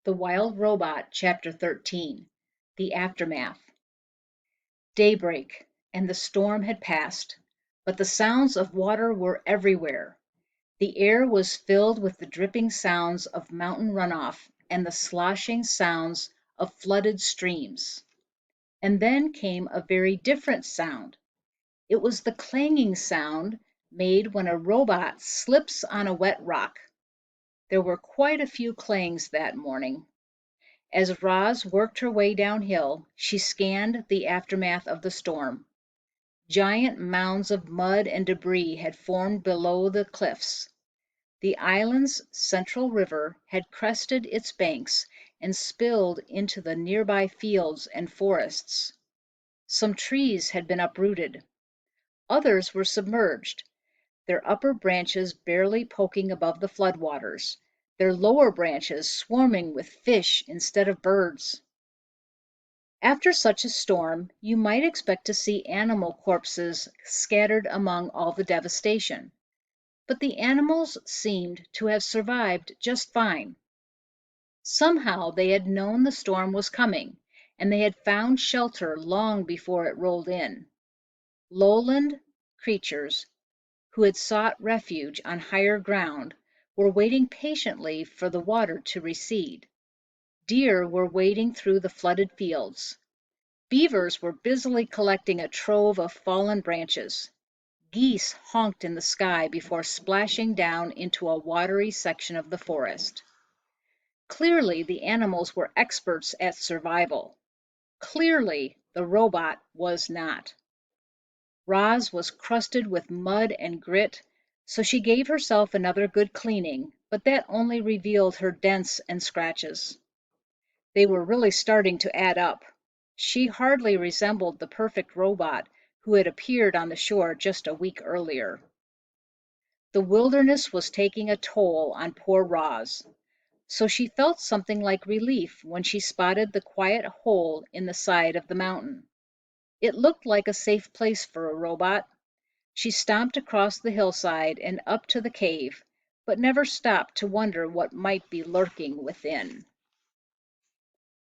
The Wild Robot, Chapter 13. The Aftermath. Daybreak, and the storm had passed, but the sounds of water were everywhere. The air was filled with the dripping sounds of mountain runoff and the sloshing sounds of flooded streams. And then came a very different sound. It was the clanging sound made when a robot slips on a wet rock. There were quite a few clangs that morning. As Roz worked her way downhill, she scanned the aftermath of the storm. Giant mounds of mud and debris had formed below the cliffs. The island's central river had crested its banks and spilled into the nearby fields and forests. Some trees had been uprooted. Others were submerged, their upper branches barely poking above the floodwaters, their lower branches swarming with fish instead of birds. After such a storm, you might expect to see animal corpses scattered among all the devastation, but the animals seemed to have survived just fine. Somehow they had known the storm was coming, and they had found shelter long before it rolled in. Lowland creatures who had sought refuge on higher ground were waiting patiently for the water to recede. Deer were wading through the flooded fields. Beavers were busily collecting a trove of fallen branches. Geese honked in the sky before splashing down into a watery section of the forest. Clearly, the animals were experts at survival. Clearly, the robot was not. Roz was crusted with mud and grit, so she gave herself another good cleaning, but that only revealed her dents and scratches. They were really starting to add up. She hardly resembled the perfect robot who had appeared on the shore just a week earlier. The wilderness was taking a toll on poor Roz, so she felt something like relief when she spotted the quiet hole in the side of the mountain. It looked like a safe place for a robot. She stomped across the hillside and up to the cave, but never stopped to wonder what might be lurking within.